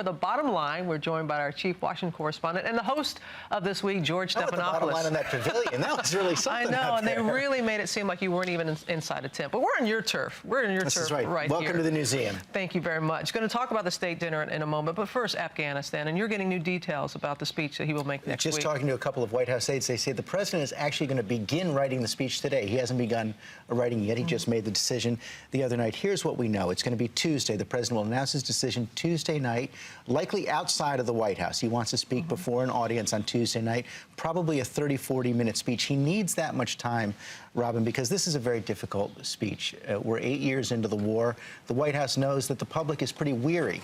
for The Bottom Line. We're joined by our chief Washington correspondent and the host of This Week, George Stephanopoulos. The bottom line on that pavilion, that was really something. I know, and they really made it seem like you weren't even inside a tent. But we're on your turf. We're in your turf right here. Welcome to the museum. Thank you very much. Going to talk about the state dinner in a moment, but first, Afghanistan. And you're getting new details about the speech that he will make next week. Just talking to a couple of White House aides, they say the president is actually going to begin writing the speech today. He hasn't begun writing yet. He just made the decision the other night. Here's what we know. It's going to be Tuesday. The president will announce his decision Tuesday night, likely outside of the White House. He wants to speak before an audience on Tuesday night, probably a 30, 40-minute speech. He needs that much time, Robin, because this is a very difficult speech. We're 8 years into the war. The White House knows that the public is pretty weary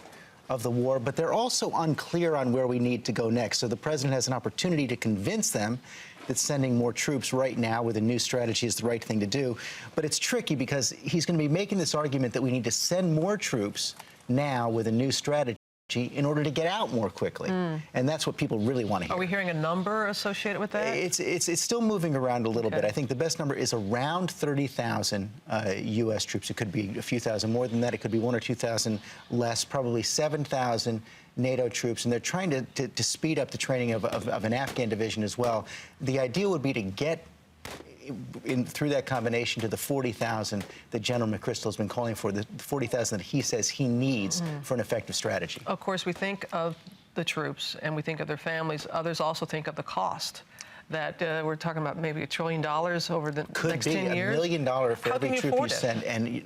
of the war, but they're also unclear on where we need to go next. So the president has an opportunity to convince them that sending more troops right now with a new strategy is the right thing to do. But it's tricky because he's going to be making this argument that we need to send more troops now with a new strategy in order to get out more quickly. And that's what people really want to hear. Are we hearing a number associated with that? It's still moving around a little bit. I think the best number is around 30,000 U.S. troops. It could be a few thousand more than that. It could be 1,000 or 2,000 less, probably 7,000 NATO troops, and they're trying to speed up the training of an Afghan division as well. The idea would be to get through that combination to the 40,000 that General McChrystal has been calling for, the 40,000 that he says he needs for an effective strategy. Of course, we think of the troops and we think of their families. Others also think of the cost. That we're talking about maybe $1 trillion over the next 10 years. $1 million for every troop you send. It? And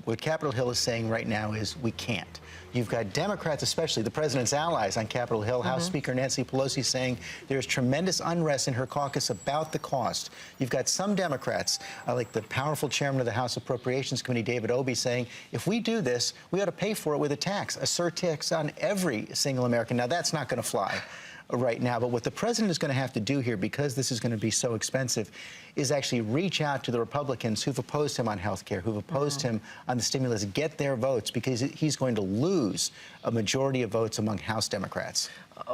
what Capitol Hill is saying right now is we can't. You've got Democrats, especially the president's allies on Capitol Hill, House Speaker Nancy Pelosi saying there's tremendous unrest in her caucus about the cost. You've got some Democrats, like the powerful chairman of the House Appropriations Committee, David Obey, saying if we do this, we ought to pay for it with a tax, a surtax on every single American. Now, that's not going to fly right now, but what the president is going to have to do here, because this is going to be so expensive, is actually reach out to the Republicans who've opposed him on health care, who've opposed him on the stimulus, get their votes, because he's going to lose a majority of votes among House Democrats.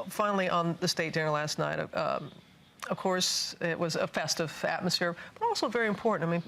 Finally, on the state dinner last night, of course, it was a festive atmosphere, but also very important. I mean,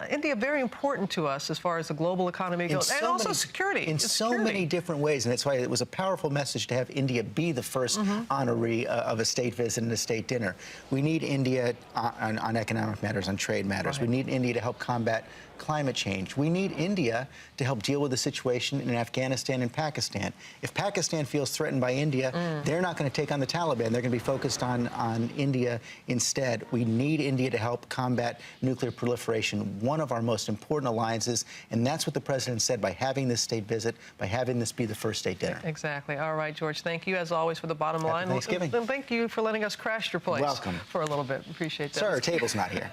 India, very important to us as far as the global economy goes, and also security. In so many different ways, and that's why it was a powerful message to have India be the first honoree of a state visit and a state dinner. We need India on economic matters, on trade matters. We need India to help combat climate change. We need India to help deal with the situation in Afghanistan and Pakistan. If Pakistan feels threatened by India, they're not going to take on the Taliban. They're going to be focused on India instead. We need India to help combat nuclear proliferation, one of our most important alliances, and that's what the president said by having this state visit, by having this be the first state dinner. Exactly. All right, George, thank you, as always, for The Bottom Line. Happy Thanksgiving. And thank you for letting us crash your place Welcome. for a little bit. Appreciate that. Sir, our table's not here.